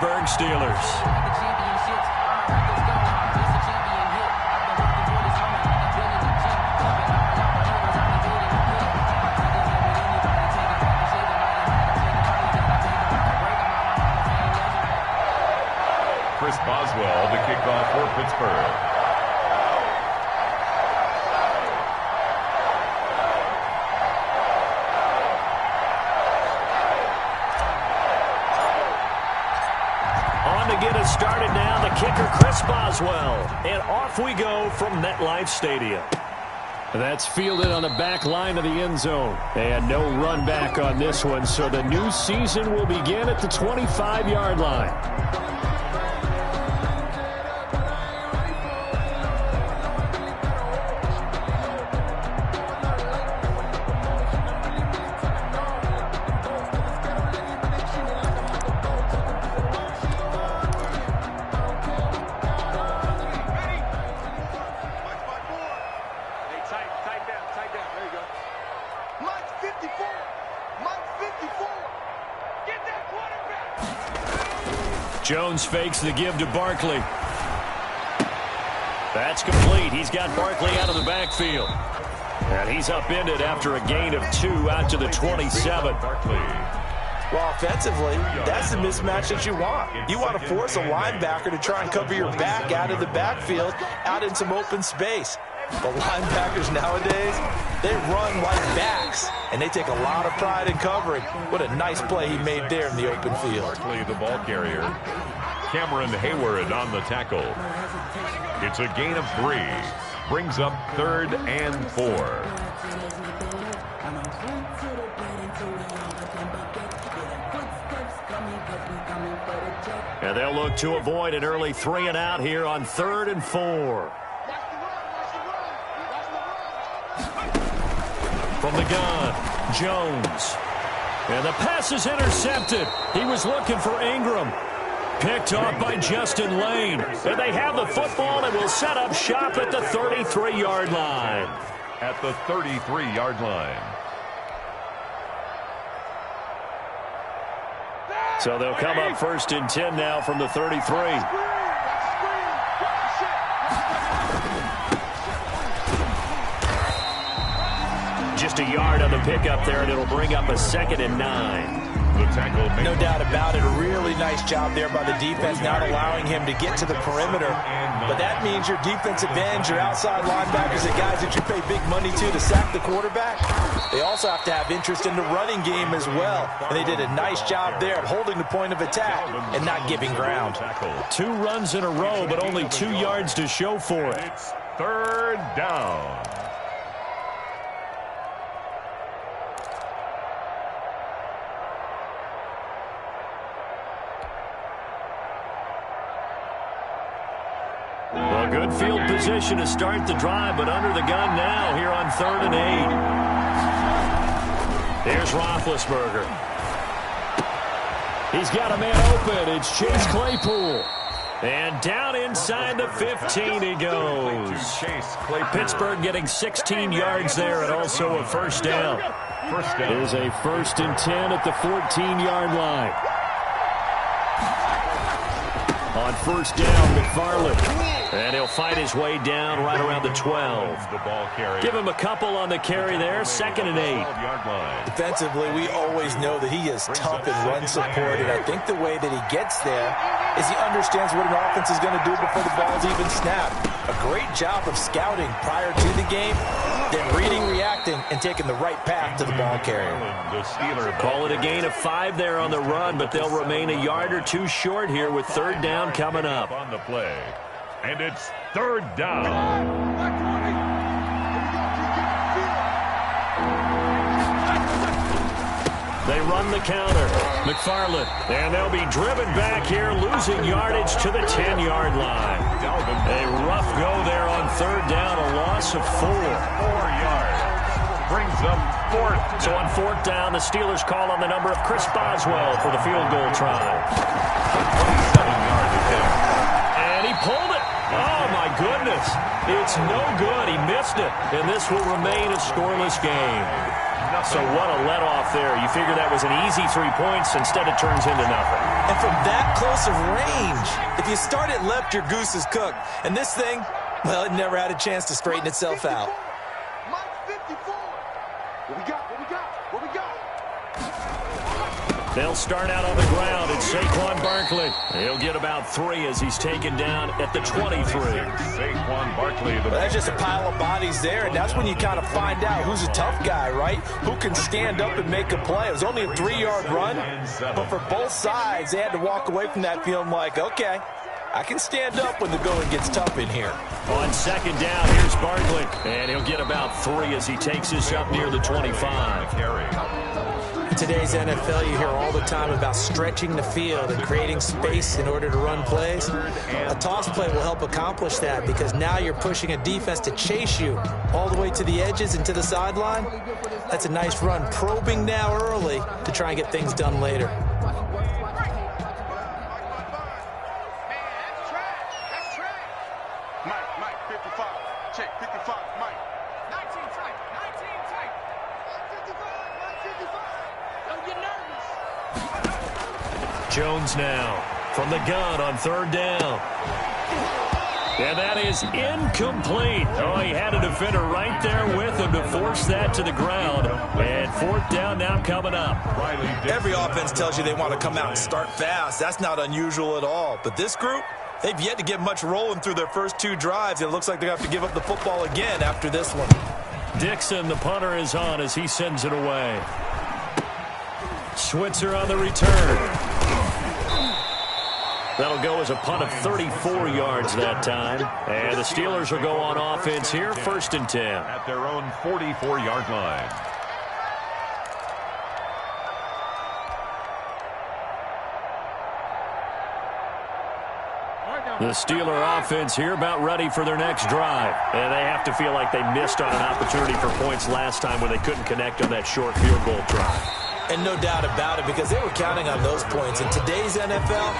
Pittsburgh Steelers. Chris Boswell to kick off for Pittsburgh. On to get us started now, the kicker, Chris Boswell. And off we go from MetLife Stadium. That's fielded on the back line of the end zone. And no run back on this one, so the new season will begin at the 25-yard line. Jones fakes the give to Barkley. That's complete. He's got Barkley out of the backfield. And he's upended after a gain of 2 out to the 27. Barkley. Well, offensively, that's the mismatch that you want. You want to force a linebacker to try and cover your back out of the backfield, out in some open space. The linebackers nowadays, they run like backs, and they take a lot of pride in covering. What a nice play he made there in the open field. Barkley, the ball carrier. Cameron Hayward on the tackle. It's a gain of 3. Brings up 3rd and 4. And they'll look to avoid an early 3 and out here on 3rd and 4. From the gun, Jones. And the pass is intercepted. He was looking for Ingram. Picked off by Justin Lane. And they have the football and will set up shop at the 33-yard line. At the 33-yard line. So they'll come up 1st and 10 now from the 33. Just a yard on the pickup there, and it'll bring up a 2nd and 9. The tackle. No doubt about it. A really nice job there by the defense, not allowing him to get to the perimeter. But that means your defensive ends, your outside linebackers, the guys that you pay big money to sack the quarterback, they also have to have interest in the running game as well. And they did a nice job there of holding the point of attack and not giving ground. 2 runs in a row, but only 2 yards to show for it. It's 3rd down. Well, good field position to start the drive, but under the gun now here on 3rd and 8. Here's Roethlisberger. He's got a man open. It's Chase Claypool. And down inside the 15 he goes. Pittsburgh getting 16 yards there and also a 1st down. Here's a 1st and 10 at the 14-yard line. On 1st down, McFarland. And he'll fight his way down right around the 12. Give him a couple on the carry there. 2nd and 8. Defensively, we always know that he is tough in run support. And I think the way that he gets there is he understands what an offense is going to do before the ball's even snapped. A great job of scouting prior to the game, then reading, reacting, and taking the right path to the ball carrier. Call it a gain of 5 there on the run, but they'll remain a yard or 2 short here with 3rd down coming up. On the play. And it's 3rd down. They run the counter. McFarland. And they'll be driven back here, losing yardage to the 10-yard line. A rough go there on 3rd down, a loss of 4. 4 yards. Brings up 4th. So on 4th down, the Steelers call on the number of Chris Boswell for the field goal try. 27 yards attempt. And he pulled it. Oh, my goodness. It's no good. He missed it, and this will remain a scoreless game. So what a let-off there. You figure that was an easy 3 points. Instead, it turns into nothing. And from that close of range, if you start it left, your goose is cooked. And this thing, well, it never had a chance to straighten itself out. They'll start out on the ground. It's Saquon Barkley. He'll get about 3 as he's taken down at the 23. Saquon Barkley. Well, that's just a pile of bodies there, and that's when you kind of find out who's a tough guy, right? Who can stand up and make a play. It was only a 3-yard run, but for both sides, they had to walk away from that feeling like, okay, I can stand up when the going gets tough in here. On second down, here's Barkley, and he'll get about 3 as he takes this up near the 25. In today's NFL, you hear all the time about stretching the field and creating space in order to run plays. A toss play will help accomplish that because now you're pushing a defense to chase you all the way to the edges and to the sideline. That's a nice run, probing now early to try and get things done later. Mike, 55. Check, 55, Mike. 19 tight, 19 tight. 55. Don't get nervous. Jones now from the gun on third down. And that is incomplete. Oh, he had a defender right there with him to force that to the ground. And fourth down now coming up. Every offense tells you they want to come out and start fast. That's not unusual at all. But this group, they've yet to get much rolling through their first 2 drives. It looks like they have to give up the football again after this one. Dixon, the punter, is on as he sends it away. Switzer on the return. That'll go as a punt of 34 yards that time. And the Steelers will go on offense here, 1st and 10. At their own 44-yard line. The Steeler offense here about ready for their next drive. And they have to feel like they missed on an opportunity for points last time when they couldn't connect on that short field goal try. And no doubt about it, because they were counting on those points. In today's NFL,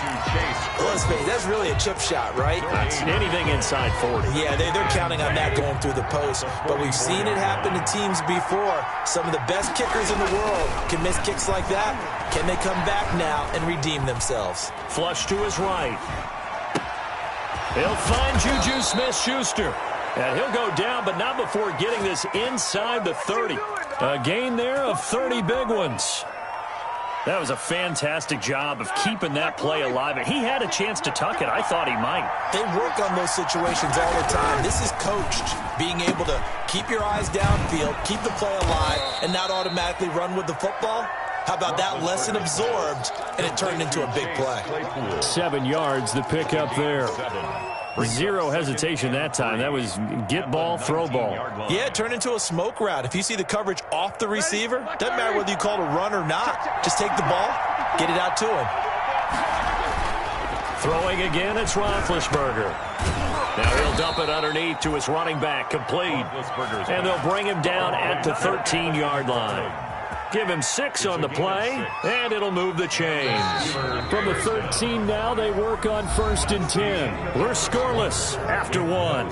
let's face it, that's really a chip shot, right? That's anything inside 40. Yeah, they're counting on that going through the post. But we've seen it happen to teams before. Some of the best kickers in the world can miss kicks like that. Can they come back now and redeem themselves? Flush to his right. He'll find Juju Smith-Schuster. And he'll go down, but not before getting this inside the 30. A gain there of 30 big ones. That was a fantastic job of keeping that play alive. And he had a chance to tuck it. I thought he might. They work on those situations all the time. This is coached, being able to keep your eyes downfield, keep the play alive, and not automatically run with the football. How about that lesson absorbed, and it turned into a big play. 7 yards, the pickup there. Zero hesitation that time. That was get ball, throw ball. Yeah, it turned into a smoke route. If you see the coverage off the receiver, doesn't matter whether you call it a run or not. Just take the ball, get it out to him. Throwing again, it's Roethlisberger. Now he'll dump it underneath to his running back, complete. And they'll bring him down at the 13-yard line. Give him 6 on the play, and it'll move the chains. From the 13 now, they work on 1st and 10. We're scoreless after 1.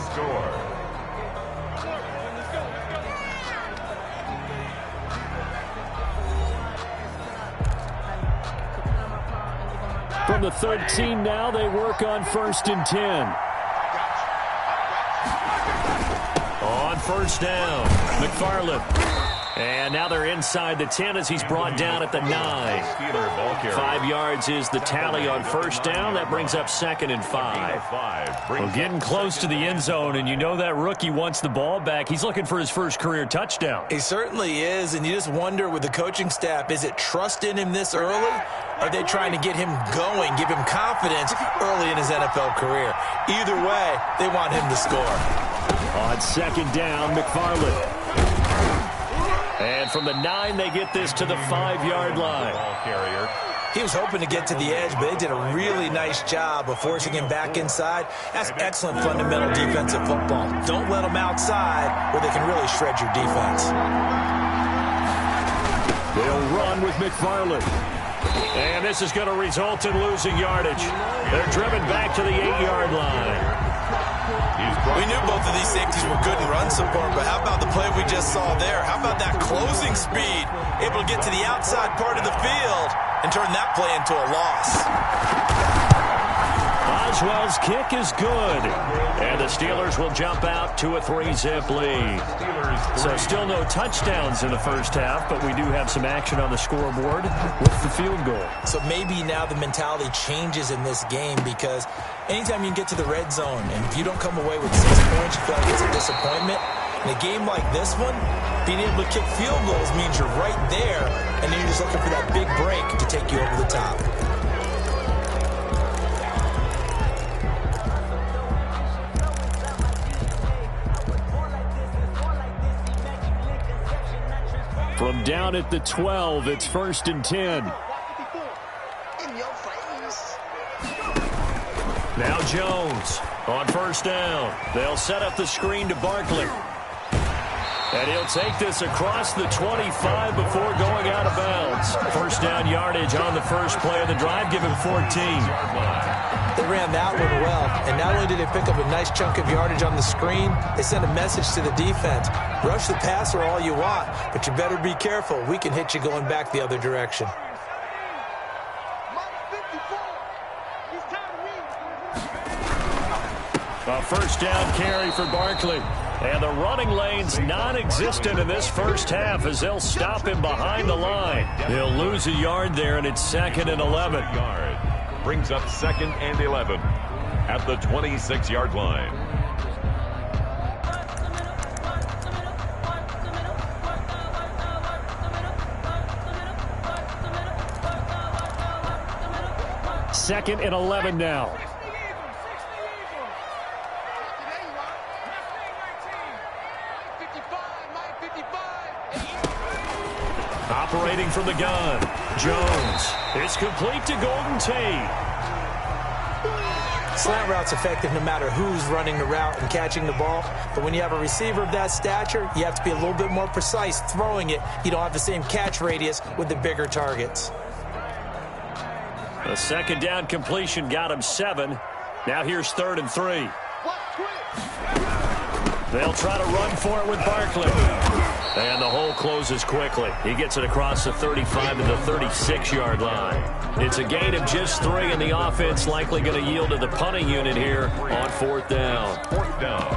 From the 13 now, they work on 1st and 10. On 1st down, McFarland. And now they're inside the 10 as he's brought down at the 9. 5 yards is the tally on 1st down. That brings up 2nd and 5. Well, getting close to the end zone, and you know that rookie wants the ball back. He's looking for his first career touchdown. He certainly is, and you just wonder with the coaching staff, is it trust in him this early? Are they trying to get him going, give him confidence early in his NFL career? Either way, they want him to score. On 2nd down, McFarland. And from the 9, they get this to the 5-yard line. He was hoping to get to the edge, but they did a really nice job of forcing him back inside. That's excellent fundamental defensive football. Don't let them outside where they can really shred your defense. They'll run with McFarland. And this is going to result in losing yardage. They're driven back to the 8-yard line. He's We knew both of these safeties were good in run support, but how about the play we just saw there? How about that closing speed? Able to get to the outside part of the field and turn that play into a loss. Oswell's kick is good. And the Steelers will jump out to a 3-zip lead. So still no touchdowns in the first half, but we do have some action on the scoreboard with the field goal. So maybe now the mentality changes in this game, because anytime you can get to the red zone, and if you don't come away with 6 points, you feel like it's a disappointment. In a game like this one, being able to kick field goals means you're right there, and then you're just looking for that big break to take you over the top. From down at the 12, it's 1st and 10. Now Jones on 1st down. They'll set up the screen to Barkley. And he'll take this across the 25 before going out of bounds. 1st down yardage on the first play of the drive, give him 14. They ran that one well, and not only did they pick up a nice chunk of yardage on the screen, they sent a message to the defense. Rush the passer all you want, but you better be careful. We can hit you going back the other direction. A 1st down carry for Barkley. And the running lane's non-existent in this first half as they'll stop him behind the line. He'll lose a yard there, and it's 2nd and 11. Brings up 2nd and 11 at the 26-yard line. Second and 11 now. Operating from the gun, Jones. It's complete to Golden Tate. Slant route's effective no matter who's running the route and catching the ball. But when you have a receiver of that stature, you have to be a little bit more precise throwing it. You don't have the same catch radius with the bigger targets. The 2nd down completion got him 7. Now here's 3rd and 3. They'll try to run for it with Barkley. And the hole closes quickly. He gets it across the 35 to the 36-yard line. It's a gain of just 3, and the offense likely going to yield to the punting unit here on 4th down. 4th down.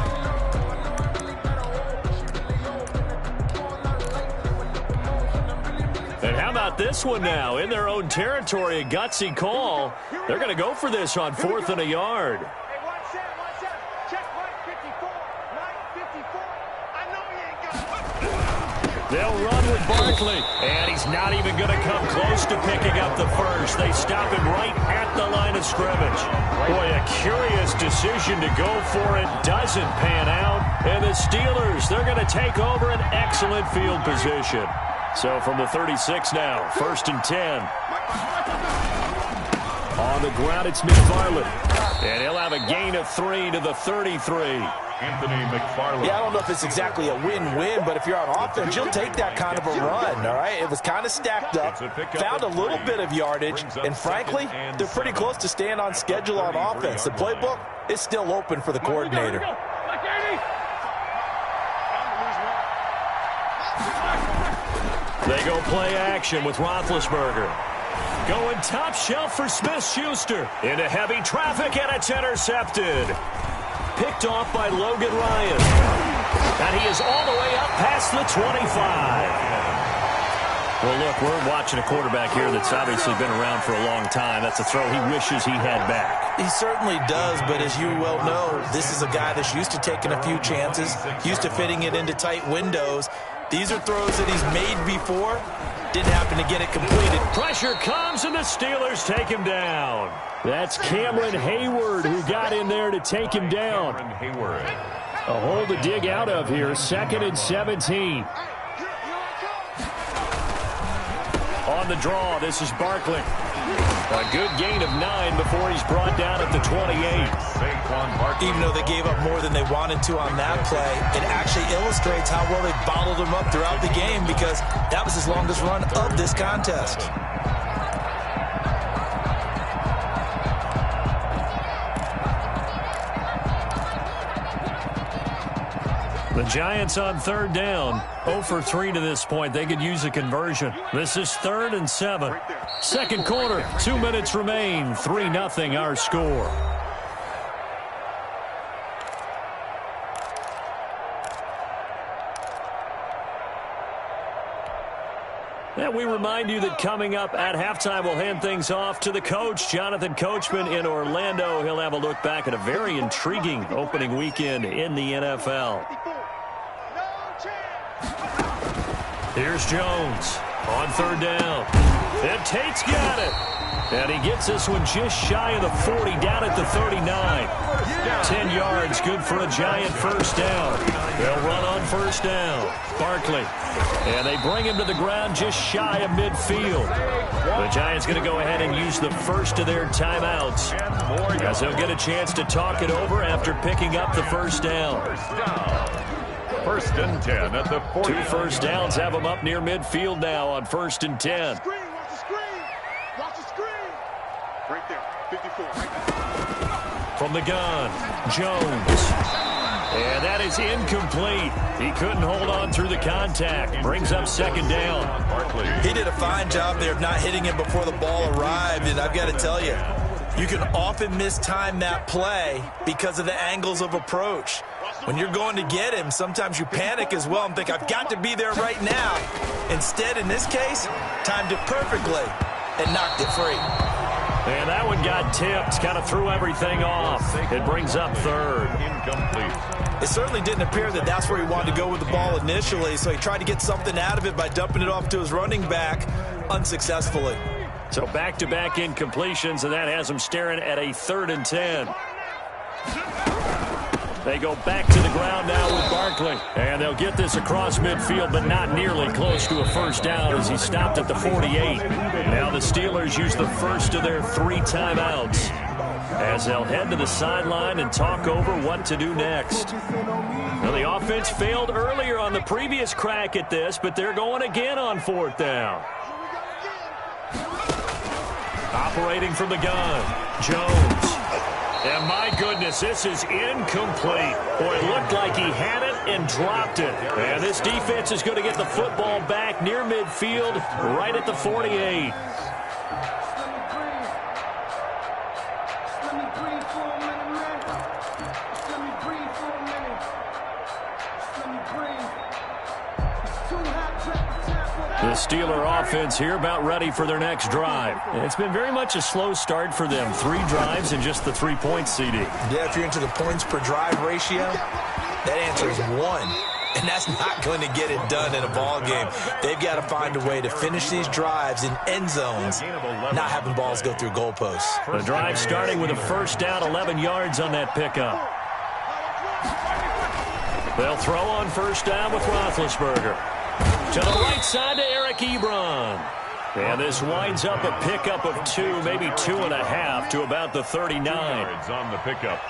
And how about this one now? In their own territory, a gutsy call. They're going to go for this on 4th and a yard. They'll run with Barkley, and he's not even going to come close to picking up the first. They stop him right at the line of scrimmage. Boy, a curious decision to go for it. Doesn't pan out. And the Steelers, they're going to take over an excellent field position. So from the 36 now, 1st and 10. On the ground, it's McFarland. And he'll have a gain of 3 to the 33. Anthony McFarland. Yeah, I don't know if it's exactly a win-win, but if you're on offense, you'll take that kind of a run, all right? It was kind of stacked up, found a little bit of yardage, and frankly, they're pretty close to staying on schedule on offense. The playbook is still open for the coordinator. They go play action with Roethlisberger. Going top shelf for Smith-Schuster. Into heavy traffic, and it's intercepted. Picked off by Logan Ryan. And he is all the way up past the 25. Well, look, we're watching a quarterback here that's obviously been around for a long time. That's a throw he wishes he had back. He certainly does, but as you well know, this is a guy that's used to taking a few chances, used to fitting it into tight windows. These are throws that he's made before. Didn't happen to get it completed. Pressure comes, and the Steelers take him down. That's Cameron Hayward who got in there to take him down. A hole to dig out of here, 2nd and 17. On the draw, this is Barkley. A good gain of 9 before he's brought down at the 28. Even though they gave up more than they wanted to on that play, it actually illustrates how well they bottled him up throughout the game, because that was his longest run of this contest. The Giants on third down, 0 for 3 to this point. They could use a conversion. This is 3rd and 7. Second quarter, 2 minutes remain. 3-0 our score. And we remind you that coming up at halftime, we'll hand things off to the coach, Jonathan Coachman in Orlando. He'll have a look back at a very intriguing opening weekend in the NFL. Here's Jones on third down. And Tate's got it. And he gets this one just shy of the 40, down at the 39. 10 yards, good for a Giant first down. They'll run on first down. Barkley. And they bring him to the ground just shy of midfield. The Giants going to go ahead and use the first of their timeouts, as they'll get a chance to talk it over after picking up the first down. First and 10 at the 40. 2 first downs have them up near midfield now on 1st and 10. Watch the screen. Watch the screen. Right there. 54. From the gun, Jones. And that is incomplete. He couldn't hold on through the contact. Brings up second down. He did a fine job there of not hitting him before the ball arrived. And I've got to tell you, you can often mistime that play because of the angles of approach. When you're going to get him, sometimes you panic as well and think, I've got to be there right now. Instead, in this case, timed it perfectly and knocked it free. And that one got tipped, kind of threw everything off. It brings up third. Incomplete. It certainly didn't appear that that's where he wanted to go with the ball initially, so he tried to get something out of it by dumping it off to his running back unsuccessfully. So back-to-back incompletions, and that has him staring at a 3rd and 10. They go back to the ground now with Barkley. And they'll get this across midfield, but not nearly close to a first down as he stopped at the 48. Now the Steelers use the first of their 3 timeouts, as they'll head to the sideline and talk over what to do next. Now the offense failed earlier on the previous crack at this, but they're going again on 4th down. Operating from the gun, Jones. And my goodness, this is incomplete. Boy, it looked like he had it and dropped it. And this defense is going to get the football back near midfield, right at the 48. The Steeler offense here about ready for their next drive. It's been very much a slow start for them. 3 drives and just the 3 points, CD. Yeah, if you're into the points per drive ratio, that answer is 1. And that's not going to get it done in a ball game. They've got to find a way to finish these drives in end zones, not having balls go through goalposts. The drive starting with a first down, 11 yards on that pickup. They'll throw on first down with Roethlisberger. To the right side to Eric Ebron. And this winds up a pickup of 2, maybe 2.5 to about the 39. On the pickup.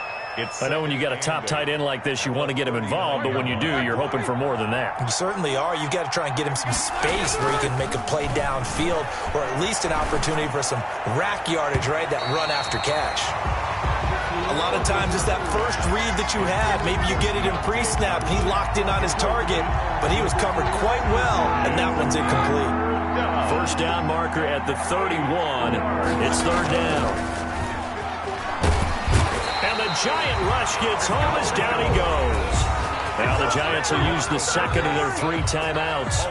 I know when you got a top tight end like this, you want to get him involved, but when you do, you're hoping for more than that. You certainly are. You've got to try and get him some space where he can make a play downfield, or at least an opportunity for some rack yardage, right? That run after catch. A lot of times it's that first read that you have. Maybe you get it in pre-snap. He locked in on his target, but he was covered quite well, and that one's incomplete. First down marker at the 31. It's 3rd down. And the Giant rush gets home as down he goes. Now the Giants will use the second of their 3 timeouts,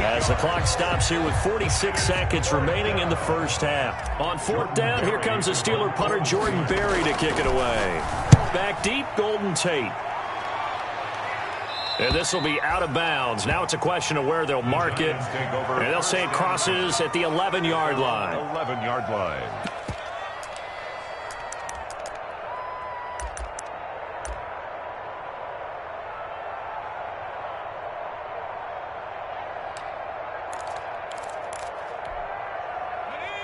as the clock stops here with 46 seconds remaining in the first half. On 4th down, here comes the Steeler punter Jordan Berry to kick it away. Back deep, Golden Tate. And this will be out of bounds. Now it's a question of where they'll mark it. And they'll say it crosses at the 11-yard line. 11-yard line.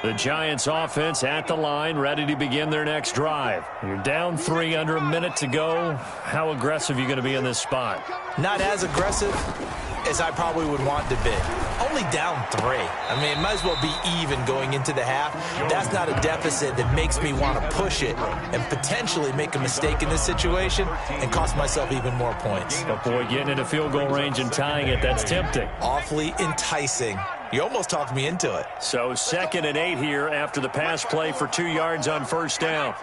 The Giants offense at the line, ready to begin their next drive. You're down 3, under a minute to go. How aggressive are you going to be in this spot? Not as aggressive as I probably would want to be. Only down 3. I mean, it might as well be even going into the half. That's not a deficit that makes me want to push it and potentially make a mistake in this situation and cost myself even more points. But boy, getting into field goal range and tying it, that's tempting. Awfully enticing. You almost talked me into it. So 2nd and 8 here after the pass play for 2 yards on first down.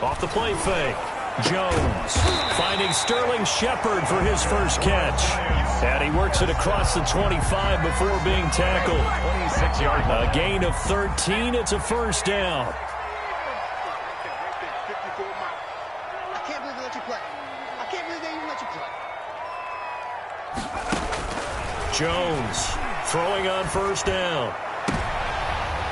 Off the play fake. Jones finding Sterling Shepard for his first catch. And he works it across the 25 before being tackled. 26-yard line. A gain of 13. It's a first down. I can't believe they let you play. I can't believe they even let you play. Jones throwing on first down.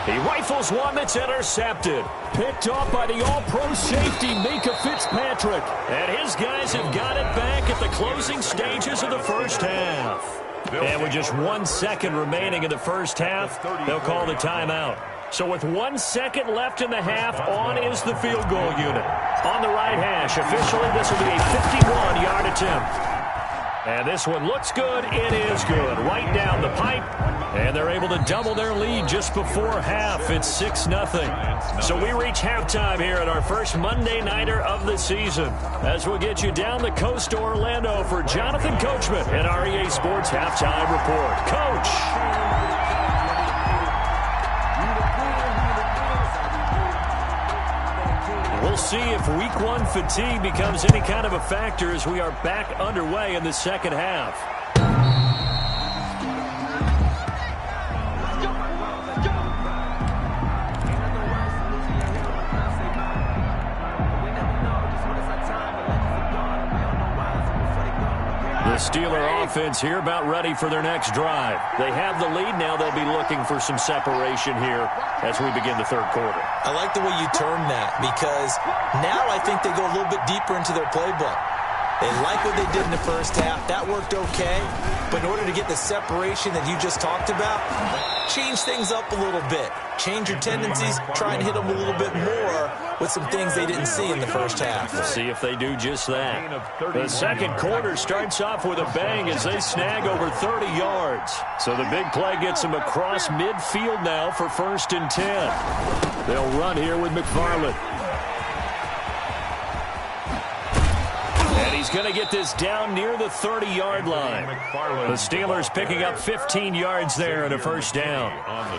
He rifles one that's intercepted. Picked off by the all-pro safety, Mika Fitzpatrick. And his guys have got it back at the closing stages of the first half. And with just 1 second remaining in the first half, they'll call the timeout. So with 1 second left in the half, on is the field goal unit. On the right hash, officially this will be a 51-yard attempt. And this one looks good. It is good. Right down the pipe. And they're able to double their lead just before half. It's 6-0. So we reach halftime here at our first Monday Nighter of the season. As we'll get you down the coast to Orlando for Jonathan Coachman and our EA Sports Halftime Report. Coach! We'll see if week 1 fatigue becomes any kind of a factor as we are back underway in the second half. The Steeler offense here about ready for their next drive. They have the lead now. They'll be looking for some separation here as we begin the third quarter. I like the way you term that because now I think they go a little bit deeper into their playbook. They like what they did in the first half. That worked okay. But in order to get the separation that you just talked about, change things up a little bit. Change your tendencies. Try and hit them a little bit more with some things they didn't see in the first half. We'll see if they do just that. The second quarter starts off with a bang as they snag over 30 yards. So the big play gets them across midfield now for 1st and 10. They'll run here with McFarland. And he's going to get this down near the 30-yard line. The Steelers picking up 15 yards there and a first down.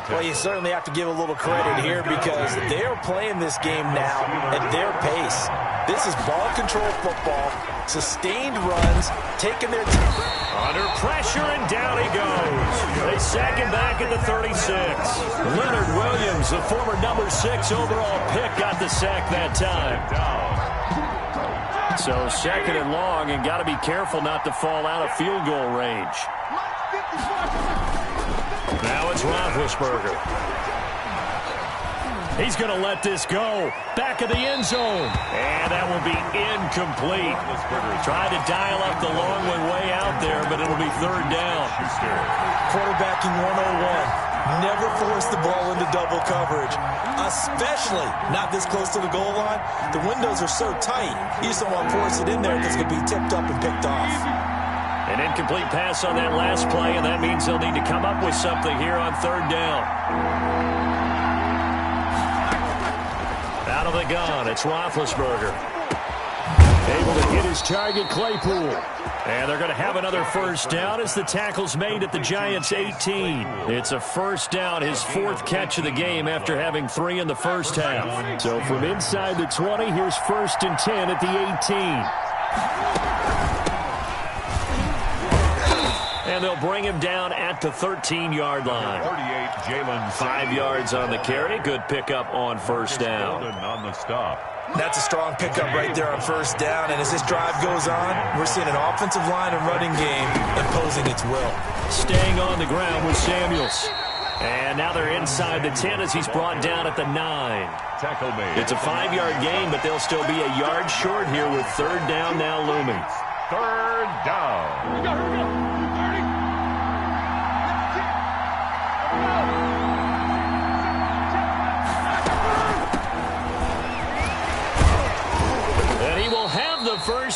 Well, you certainly have to give a little credit here because they're playing this game now at their pace. This is ball control football, sustained runs, taking their time. Under pressure, and down he goes. They sack him back at the 36. Leonard Williams, the former number 6 overall pick, got the sack that time. So 2nd and long, and got to be careful not to fall out of field goal range. Now it's Roethlisberger. He's going to let this go. Back of the end zone. And that will be incomplete. Tried to dial up the long one way out there, but it'll be 3rd down. Quarterbacking 101. Never force the ball into double coverage, especially not this close to the goal line. The windows are so tight, you just don't want to force it in there because it could be tipped up and picked off. An incomplete pass on that last play, and that means they'll need to come up with something here on 3rd down. Out of the gun, it's Roethlisberger. Able to hit his target, Claypool. And they're going to have another first down as the tackle's made at the Giants' 18. It's a first down, his 4th catch of the game after having 3 in the first half. So from inside the 20, here's 1st and 10 at the 18. And they'll bring him down at the 13-yard line. 38, Jalen. 5 yards on the carry. Good pickup on first down. On the stop. That's a strong pickup right there on first down. And as this drive goes on, we're seeing an offensive line and running game imposing its will. Staying on the ground with Samuels. And now they're inside the 10 as he's brought down at the 9. Tackle made. It's a 5-yard gain, but they'll still be a yard short here with 3rd down now looming. 3rd down. Here we go, here we go. 30. And he will have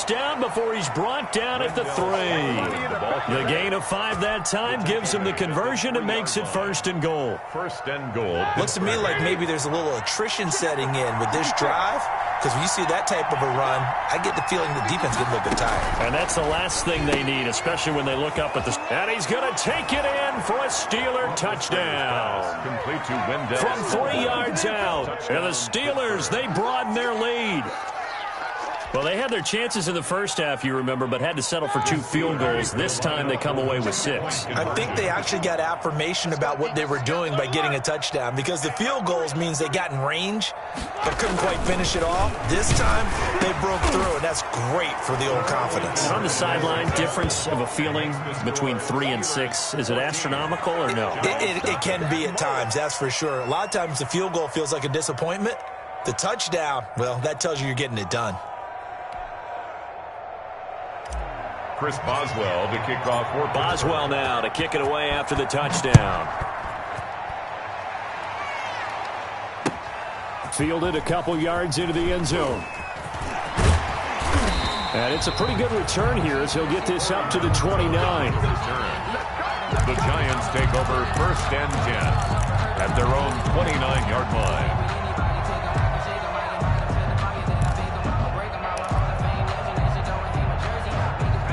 first down before he's brought down at the 3. The gain of 5 that time gives him the conversion and makes it 1st and goal. 1st and goal. Looks to me like maybe there's a little attrition setting in with this drive, because when you see that type of a run, I get the feeling the defense gets a little bit tired. And that's the last thing they need, especially when they look up at the... And he's going to take it in for a Steeler touchdown. Complete to Wendell. From 3 yards out. And the Steelers, they broaden their lead. Well, they had their chances in the first half, you remember, but had to settle for 2 field goals. This time they come away with 6. I think they actually got affirmation about what they were doing by getting a touchdown, because the field goals means they got in range but couldn't quite finish it off. This time they broke through, and that's great for the old confidence. And on the sideline, difference of a feeling between 3 and 6, is it astronomical or no? It can be at times, that's for sure. A lot of times the field goal feels like a disappointment. The touchdown, well, that tells you you're getting it done. Chris Boswell to kick off for Boswell now to kick it away after the touchdown. Fielded a couple yards into the end zone. And it's a pretty good return here as he'll get this up to the 29. The Giants take over 1st and 10 at their own 29-yard line.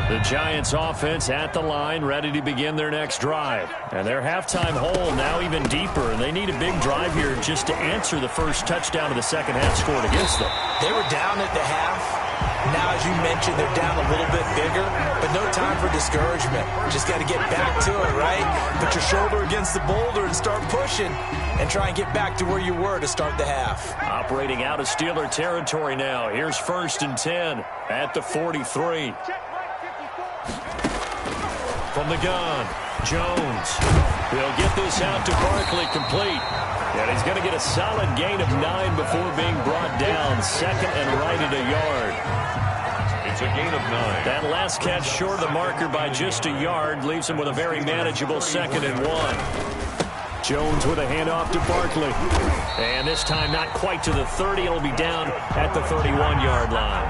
The Giants offense at the line, ready to begin their next drive. And their halftime hole now even deeper, and they need a big drive here just to answer the first touchdown of the second half scored against them. They were down at the half. Now, as you mentioned, they're down a little bit bigger, but no time for discouragement. Just got to get back to it, right? Put your shoulder against the boulder and start pushing and try and get back to where you were to start the half. Operating out of Steeler territory now. Here's 1st and 10 at the 43. From the gun, Jones. He'll get this out to Barkley complete. And he's going to get a solid gain of 9 before being brought down. 2nd and right at a yard. It's a gain of 9. That last catch short of the marker by just a yard leaves him with a very manageable 2nd and 1. Jones with a handoff to Barkley. And this time not quite to the 30. It'll be down at the 31-yard line.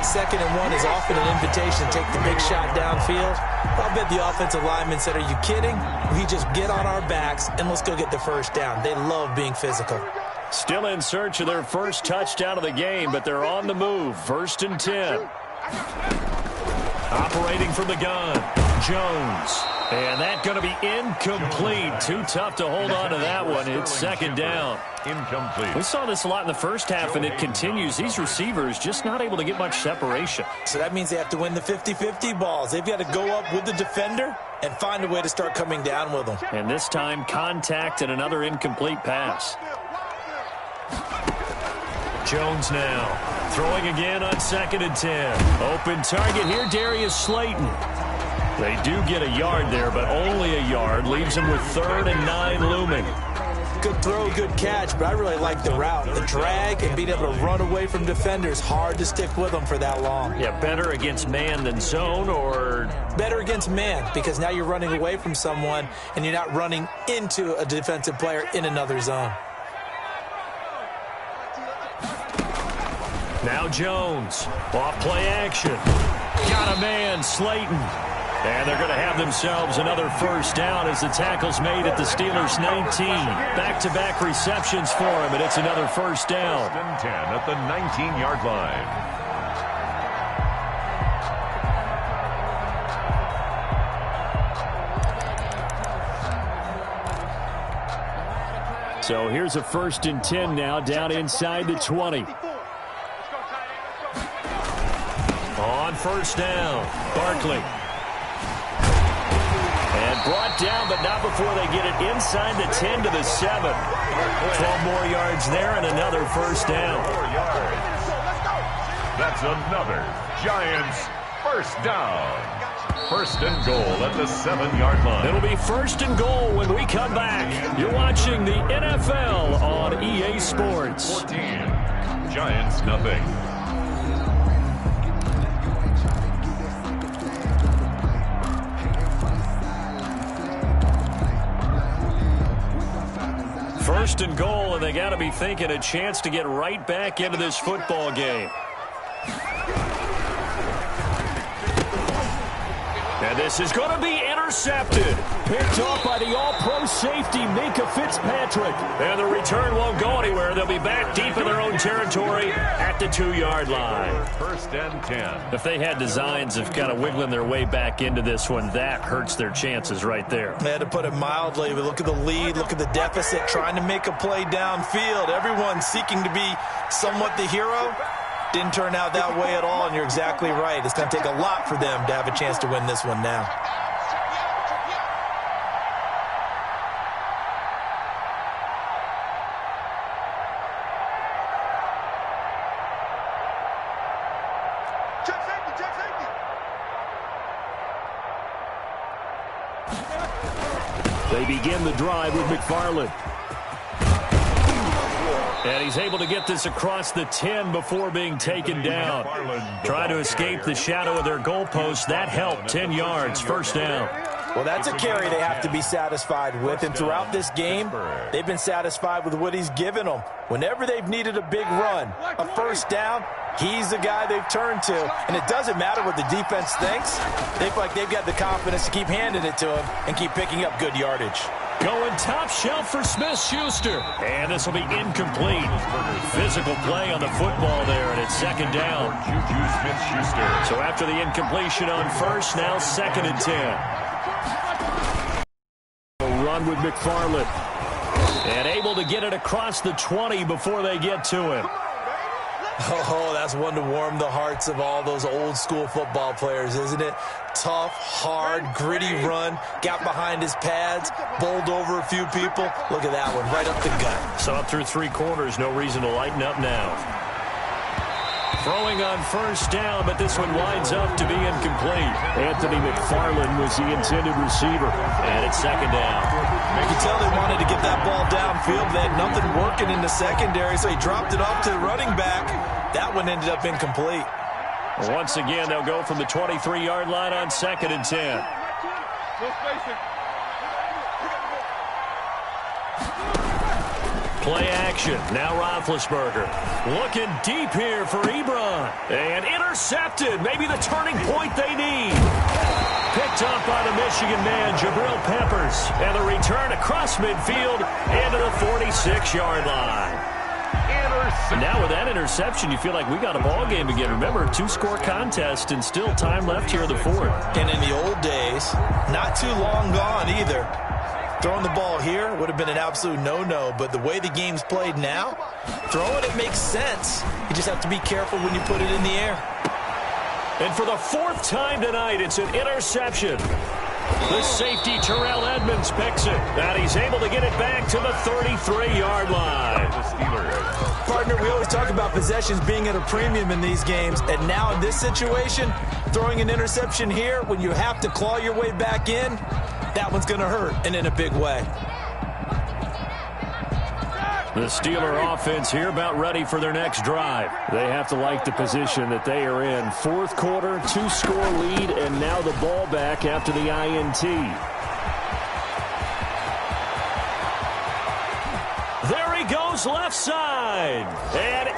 2nd and 1 is often an invitation to take the big shot downfield. I'll bet the offensive lineman said, are you kidding? We just get on our backs and let's go get the first down. They love being physical. Still in search of their first touchdown of the game, but they're on the move. 1st and 10. Operating from the gun, Jones. And that's going to be incomplete. Too tough to hold on to that one. It's 2nd down. Incomplete. We saw this a lot in the first half, and it continues. These receivers just not able to get much separation. So that means they have to win the 50-50 balls. They've got to go up with the defender and find a way to start coming down with them. And this time, contact and another incomplete pass. Jones now throwing again on 2nd and 10. Open target here, Darius Slayton. They do get a yard there, but only a yard. Leaves them with 3rd and 9 looming. Good throw, good catch, but I really like the route. The drag and being able to run away from defenders, hard to stick with them for that long. Yeah, better against man than zone, or? Better against man, because now you're running away from someone and you're not running into a defensive player in another zone. Now Jones, off play action. Got a man, Slayton. And they're going to have themselves another first down as the tackle's made at the Steelers' 19. Back-to-back receptions for him, and it's another first down. 1st and 10 at the 19-yard line. So here's a 1st and 10 now, down inside the 20. On 1st down, Barkley. And brought down, but not before they get it inside the 10 to the 7. 12 more yards there and another first down. 4 yards. That's another Giants first down. 1st and goal at the 7-yard line. It'll be 1st and goal when we come back. You're watching the NFL on EA Sports. 14. Giants nothing. First and goal, and they got to be thinking a chance to get right back into this football game. This is going to be intercepted. Picked off by the all-pro safety, Minka Fitzpatrick. And the return won't go anywhere. They'll be back deep in their own territory at the 2-yard line. First and 10. If they had designs of kind of wiggling their way back into this one, that hurts their chances right there. Man, to put it mildly, but look at the lead, look at the deficit, trying to make a play downfield. Everyone seeking to be somewhat the hero. Didn't turn out that way at all, and you're exactly right. It's going to take a lot for them to have a chance to win this one now. They begin the drive with McFarland. And he's able to get this across the 10 before being taken down. Trying to escape the shadow of their goalpost. That helped. 10 yards, first down. Well, that's a carry they have to be satisfied with. And throughout this game, they've been satisfied with what he's given them. Whenever they've needed a big run, a first down, he's the guy they've turned to. And it doesn't matter what the defense thinks. They feel like they've got the confidence to keep handing it to him and keep picking up good yardage. Going top shelf for Smith-Schuster. And this will be incomplete. Physical play on the football there, and it's second down. Juju Smith-Schuster. So after the incompletion on first, now second and 10. A run with McFarland. And able to get it across the 20 before they get to him. Oh, that's one to warm the hearts of all those old-school football players, isn't it? Tough, hard, gritty run. Got behind his pads, bowled over a few people. Look at that one, right up the gut. So up through 3 quarters, no reason to lighten up now. Throwing on first down, but this one winds up to be incomplete. Anthony McFarland was the intended receiver, and it's second down. You can tell they wanted to get that ball downfield. They had nothing working in the secondary, so he dropped it off to the running back. That one ended up incomplete. Once again, they'll go from the 23-yard line on second and 10. Play action. Now Roethlisberger. Looking deep here for Ebron. And intercepted. Maybe the turning point they need. Picked up by the Michigan man, Jabril Peppers. And the return across midfield into the 46-yard line. Now with that interception, you feel like we got a ball game again. Remember, 2-score contest and still time left here in the fourth. And in the old days, not too long gone either. Throwing the ball here would have been an absolute no-no, but the way the game's played now, throwing it makes sense. You just have to be careful when you put it in the air. And for the 4th time tonight, it's an interception. The safety, Terrell Edmonds, picks it. And he's able to get it back to the 33-yard line. The Steelers. Partner, we always talk about possessions being at a premium in these games, and now in this situation, throwing an interception here when you have to claw your way back in, that one's going to hurt, and in a big way. The Steeler offense here about ready for their next drive. They have to like the position that they are in. 4th quarter, 2-score lead, and now the ball back after the INT. There he goes left side. And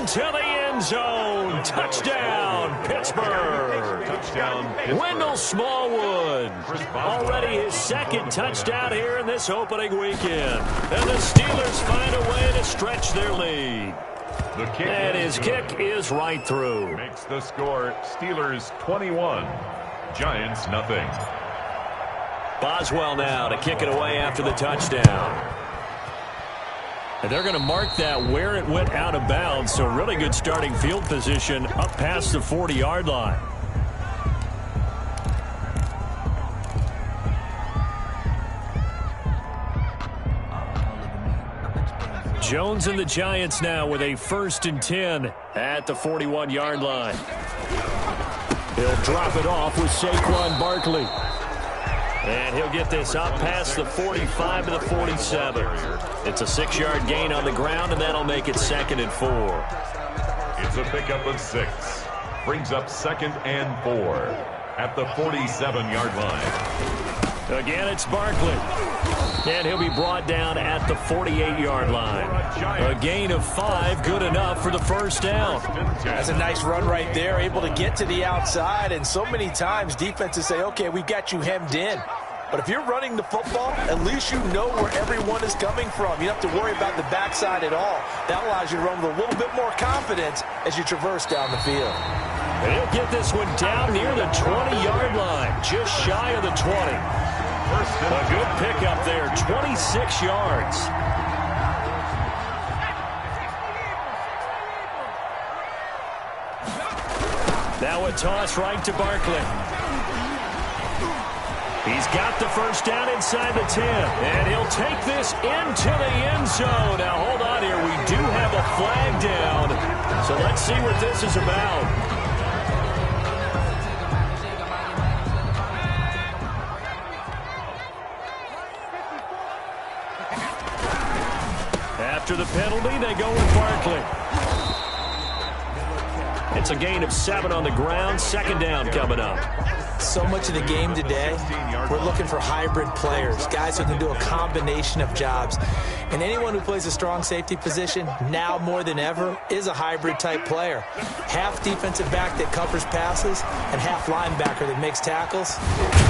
into the end zone. Touchdown, Pittsburgh. Touchdown, Pittsburgh. Wendell Smallwood. Already his 2nd touchdown here in this opening weekend. And the Steelers find a way to stretch their lead. The kick And his kick is right through. makes the score Steelers 21, Giants nothing. Boswell now to kick it away after the touchdown. And they're going to mark that where it went out of bounds, so really good starting field position up past the 40-yard line. Jones and the Giants now with a 1st and 10 at the 41-yard line. He'll drop it off with Saquon Barkley. And he'll get this up past the 45 to the 47. It's a 6-yard gain on the ground, and that'll make it 2nd and 4. It's a pickup of 6. Brings up 2nd and 4 at the 47-yard line. Again, it's Barkley. And he'll be brought down at the 48-yard line. A gain of 5, good enough for the first down. That's a nice run right there, able to get to the outside. And so many times defenses say, okay, we got you hemmed in. But if you're running the football, at least you know where everyone is coming from. You don't have to worry about the backside at all. That allows you to run with a little bit more confidence as you traverse down the field. And he'll get this one down near the 20-yard line, just shy of the 20. A good pickup there, 26 yards. Now a toss right to Barkley. He's got the first down inside the 10, and he'll take this into the end zone. Now, hold on here. We do have a flag down, so let's see what this is about. After the penalty, they go with Barkley. It's a gain of 7 on the ground. Second down coming up. So much of the game today, we're looking for hybrid players, guys who can do a combination of jobs. And anyone who plays a strong safety position, now more than ever, is a hybrid type player. Half defensive back that covers passes and half linebacker that makes tackles.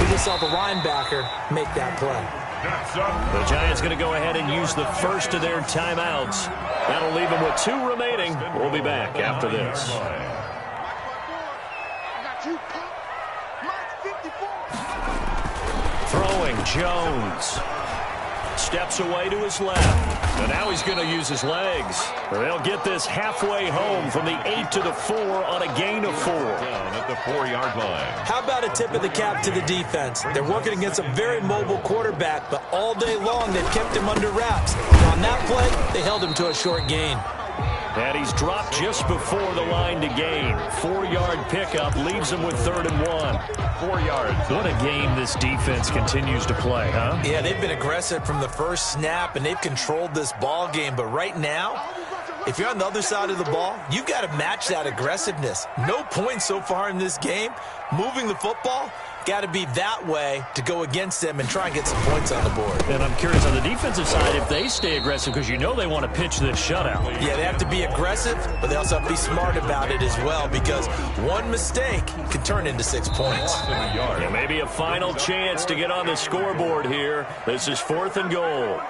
We just saw the linebacker make that play. The Giants going to go ahead and use the first of their timeouts. That'll leave them with 2 remaining. We'll be back after this. Throwing, Jones. Steps away to his left. And now he's going to use his legs. They'll get this halfway home from the 8 to the 4 on a gain of 4. Down at the 4-yard line. How about a tip of the cap to the defense? They're working against a very mobile quarterback, but all day long they've kept him under wraps. On that play, they held him to a short gain. And he's dropped just before the line to gain. 4-yard pickup leaves him with 3rd and 1. 4 yards. What a game this defense continues to play, huh? Yeah, they've been aggressive from the first snap, and they've controlled this ball game. But right now, if you're on the other side of the ball, you've got to match that aggressiveness. No points so far in this game. Moving the football, got to be that way to go against them and try and get some points on the board. And I'm curious on the defensive side if they stay aggressive, because you know they want to pitch this shutout. Yeah, they have to be aggressive, but they also have to be smart about it as well, because one mistake can turn into 6 points. Yeah, maybe a final chance to get on the scoreboard here. This is 4th and goal.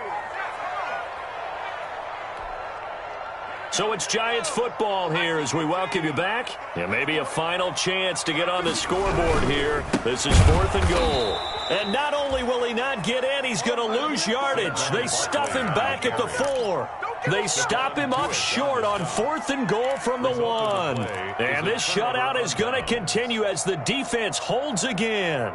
So it's Giants football here as we welcome you back. Yeah, maybe a final chance to get on the scoreboard here. This is 4th and goal. And not only will he not get in, he's going to lose yardage. They stuff him back at the 4. They stop him up short on 4th and goal from the 1. And this shutout is going to continue as the defense holds again.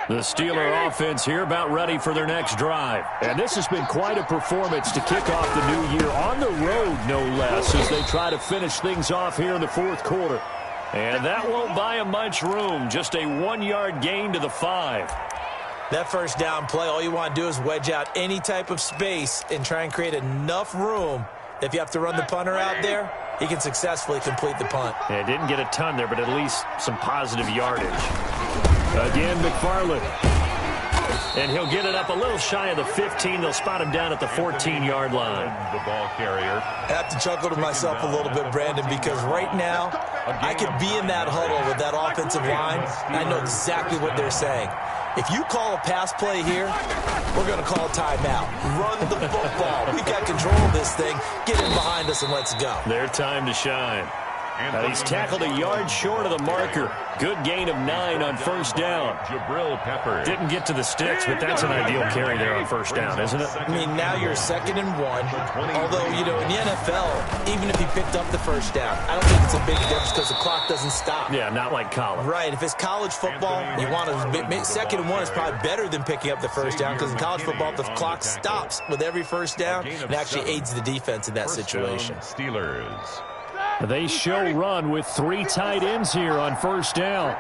The Steeler offense here about ready for their next drive. And this has been quite a performance to kick off the new year on the road, no less, as they try to finish things off here in the 4th quarter. And that won't buy them much room. Just a 1-yard gain to the 5. That first down play, all you want to do is wedge out any type of space and try and create enough room. If you have to run the punter out there, he can successfully complete the punt. Yeah, didn't get a ton there, but at least some positive yardage. Again, McFarland. And he'll get it up a little shy of the 15. They'll spot him down at the 14-yard line. The ball carrier. I have to chuckle to myself a little bit, Brandon, because right now I could be in that huddle with that offensive line, and I know exactly what they're saying. If you call a pass play here, we're going to call a timeout. Run the football. We've got control of this thing. Get in behind us and let's go. Their time to shine. He's tackled a yard short of the marker. Good gain of 9 on first down. Jabril Pepper. Didn't get to the sticks, but that's an ideal carry there on first down, isn't it? I mean, now you're 2nd and 1. Although, you know, in the NFL, even if he picked up the first down, I don't think it's a big difference because the clock doesn't stop. Yeah, not like college. Right. If it's college football, you want to 2nd and 1 is probably better than picking up the first down, because in college football, the clock stops with every first down and actually aids the defense in that situation. Steelers. They show run with 3 tight ends here on first down.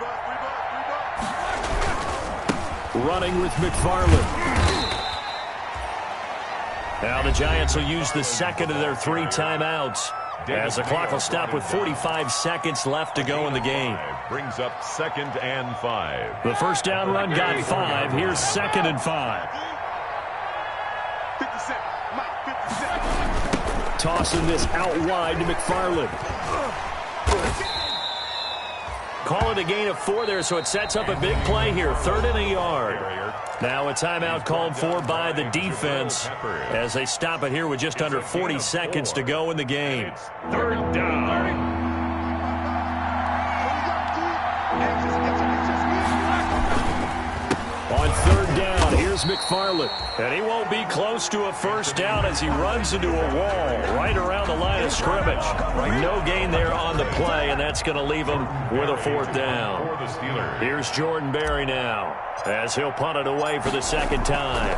Running with McFarland. Now the Giants will use the second of their 3 timeouts, as the clock will stop with 45 seconds left to go in the game. Brings up 2nd and 5. The first down run got 5. Here's 2nd and 5. 57. Mike, 57. Tossing this out wide to McFarland. Call it a gain of 4 there, so it sets up a big play here. 3rd and a yard. Now a timeout called for by the defense as they stop it here with just under 40 seconds to go in the game. 3rd down. On 3rd down, here's McFarland. And he won't be close to a first down as he runs into a wall right around the line of scrimmage. No gain there on the play, and that's going to leave him with a 4th down. Here's Jordan Berry now as he'll punt it away for the 2nd time.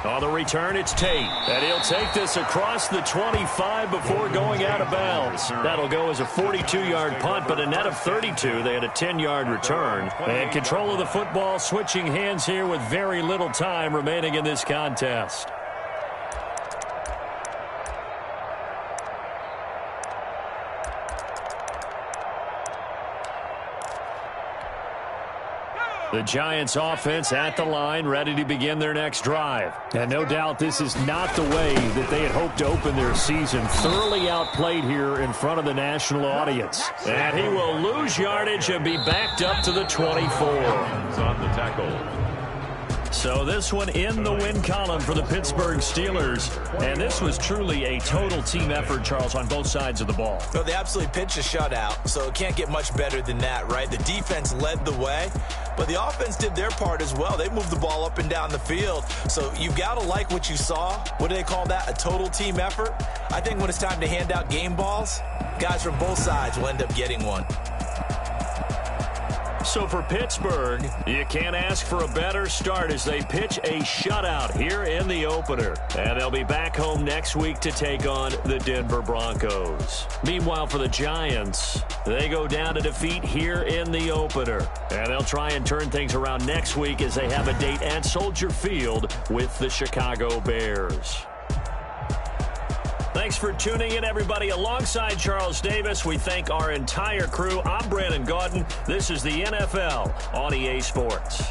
On the return, it's Tate. And he'll take this across the 25 before going out of bounds. That'll go as a 42-yard punt, but a net of 32. They had a 10-yard return. And control of the football switching hands here with very little time remaining in this contest. The Giants offense at the line, ready to begin their next drive. And no doubt this is not the way that they had hoped to open their season. Thoroughly outplayed here in front of the national audience. And he will lose yardage and be backed up to the 24. On the tackle. So this one in the win column for the Pittsburgh Steelers. And this was truly a total team effort, Charles, on both sides of the ball. Well, they absolutely pitched a shutout, so it can't get much better than that, right? The defense led the way, but the offense did their part as well. They moved the ball up and down the field. So you've got to like what you saw. What do they call that? A total team effort? I think when it's time to hand out game balls, guys from both sides will end up getting one. So for Pittsburgh, you can't ask for a better start as they pitch a shutout here in the opener. And they'll be back home next week to take on the Denver Broncos. Meanwhile, for the Giants, they go down to defeat here in the opener. And they'll try and turn things around next week as they have a date at Soldier Field with the Chicago Bears. Thanks for tuning in, everybody. Alongside Charles Davis, we thank our entire crew. I'm Brandon Gaudin. This is the NFL on EA Sports.